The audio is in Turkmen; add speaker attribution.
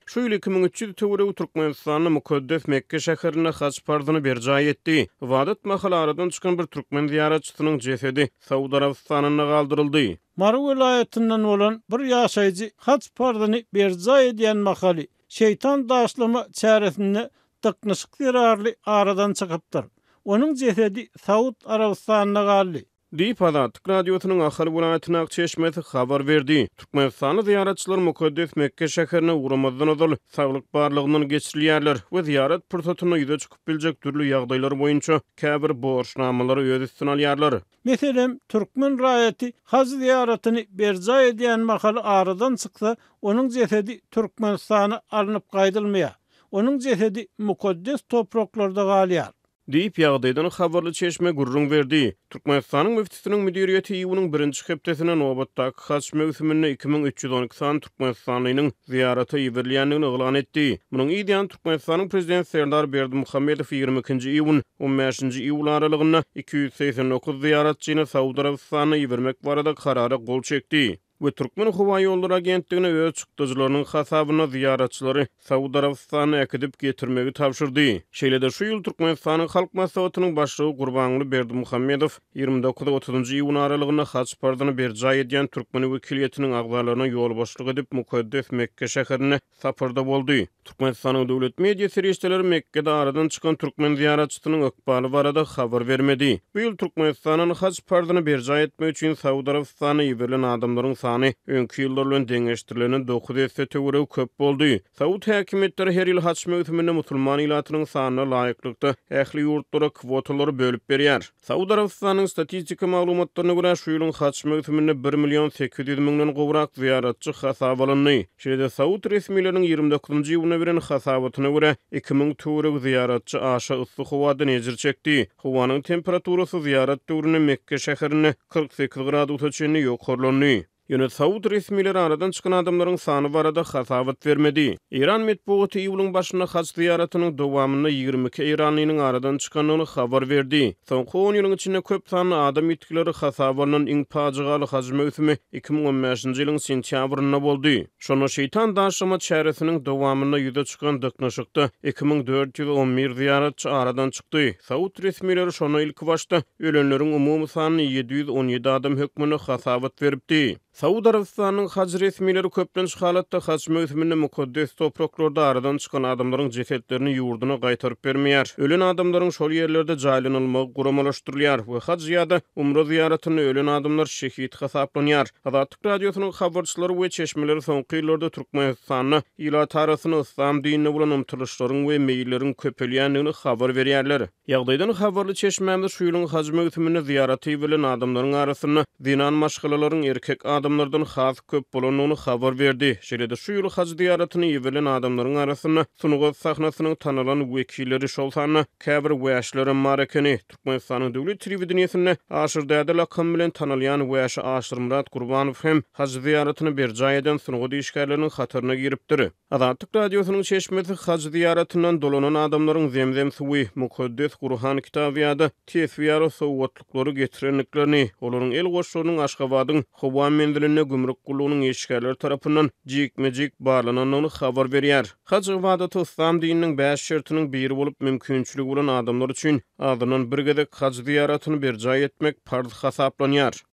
Speaker 1: Şu yıl 2003 töwre Türkmenistanyň mukaddes Mekke şäherine haç pardyny berjay etdi. Wadat mahalaradan çykan bir türkmen ziyaratçysynyň jesedi Saudi Arabistanyna galdyryldy.
Speaker 2: Maru welaýatynyň bolan bir ýaşaýjy haç pardyny berjay edýän mahaly şeytan daşlama çäresinde tıknışık yararly aradan çıkıptır. Onun jesedi Saud Arabistanyna galdy.
Speaker 1: Diýip Azatlyk radiosynyň Ahal welaýatyna Çeşmesi habar berdi. Türkmenistany ziyaratçylar mukaddes Mekke şäherine uğramazdan öňe saglyk barlygyndan geçirilýärler we ziyaret pursatyna ýüze çykyp biljek türlü ýagdaýlar boýunça käbir borçnamalar öz üstüne alýarlar.
Speaker 2: Meselem Türkmen raýaty haç ziyaretyny berjay edýän mahaly aradan çyksa, onun jesedi Türkmenistana alınıp gaýdylmaýar. Onun jesedi mukaddes topraklarda galýar.
Speaker 1: Diýip ýagdaýdan habarly Çeşme gurrun berdi. Türkmenistanyň müftisiniň müdiriýeti ýylyň 1-nji hepdesine nowbatdaky haç mewsimini 2312 san Türkmenistanyň ziýaraty ýerilýändigini elan etdi. Munyň ýa-da Türkmenistanyň prezidenti Serdar Berdimuhammedow 22-nji iýun 15-nji iýul aralygyna 289 ziyaratçyny Saudi Arabistanyna ýebermek barada karara gol çekdi. Ve Türkmen Hava Yolları Agentligine öz çykdyjylarynyň hasabyna ziyaratçylary Saudi Arabistanyna ekidip getirmegi tapşyrdy. Şeýlede şu ýyl Türkmenistanyň halk maslahatynyň başlygy Gurbanguly Berdimuhammedow 29-30 iýun aralygyna haç pardyny berjay edýän Türkmen wekiliýetiniň agzalaryna ýol boşlyk edip mukaddes Mekke şäherine saparda boldy. Türkmenistanyň döwlet mediýasy reşdeleri Mekke'de aradan çykan Türkmen ziyaratçysynyň ökbaly barada habar bermedi. Bu ýyl Türkmenistanyň haç pardyny berjay etmek üçin Saudi Arabistanyna ýeberilen adamlaryň sany öňki ýyllar bilen deňeşdirilen 9 esse töwre köp boldy. Saud häkimetleri her ýyl haç mewsiminde musulman ilatynyň sanyna laýyklykda ähli ýurtlara kwotalary bölüp berýär. Saud Arabistanyň statistika maglumatlaryna görä şu ýylyň haç mewsiminde 1.800.000-den gowrak ziyaratçy hasap alındy. Şeýle Saud resmiýetleriniň 29-njy ýylyna beren hasabatyna görä 2000 töwre ziyaratçy aşa ıssy howadan ejir çekdi. Howanyň temperaturasy ziyarat döwrüne Mekke şäherine 48 gradusa çenli ýokarlandy. Ýöne Saud resmiýetleri aradan çykan adamlaryň sany barada hasabat vermedi. İran medeniýeti ýylyň başyna haç ziýaratynyň dowamyna 22 İranlynyň aradan çykanyny habar berdi. Soňky 10 ýylyň içinde köp sanly adam ýetkileri hasabynyň iň pajagaly haç mewsimi 2015-nji ýylyň sentýabryna boldy. Şonu şeytan daşlama çäresiniň dowamyna ýüze çykan dyknyşykda 2411 ziyaratçy aradan çykdy. Saud resmiýetleri şonu ilk başda ölenleriň umumy sanyny 717 adam hökmüne hasabat beripdi. Saudi Arabistanyň haç resmiýetleri köplençi halatda haç mewsiminde mukaddes topraklarda aradan çykan adamlaryň jesetlerini ýurduna gaýtaryp bermeýär. Ölen adamlaryň şol ýerlerde jaýlanylmagy guramalaşdyrylýar we haç ýa-da umra ziýaratyny ölen adamlar şehit hasaplanýar. Azatlyk radiosynyň habarçylary we çeşmeleri soňky ýyllarda Türkmenistanyň ýyla tarasyny İslam dinine bolan umtylşlaryň we meýilleriň köpelýändigini habar berýärler. Ýagdaýdan habarly çeşmemiz şu ýylyň haç mewsiminde ziýaraty bilen adamlaryň arasyna dinan maşgalalaryň erkek adamlardan has köp bolanyny habar berdi. Şeýlede şu ýyl haç ziýaratyny ýebilen adamlaryň arasyna Sunugat sahnasynyň tanalan wekilleri şolsany käbir wäşlere marakany Türkmenistanyň döwlet telewizionyny aşyrda lakam bilen tanalýan wäşi Aşyr Murat Gurbanow hem haç ziýaratyny berjay eden Sunugat işgärleriniň hatyryna giripdir. Azatlyk radiosynyň Çeşmesi haç ziýaratynyň dolanan adamlaryň zemzem suwy mukaddes Qur'an kitaby ýa-da tesbiyary sowgatlykları getirenliklerini, olaryň el goşlarynyň Aşgabatyň Howa mendiline gümrük gulunyň eşgärleri tarapyndan jikmejik barlananyny habar berýär. Haç ibadaty İslam dininiň 5 şertiniň biri bolup mümkinçiligi bolan adamlar üçin adynyň bir gezek haç ziýaratyny berjay etmek farz hasaplanýar.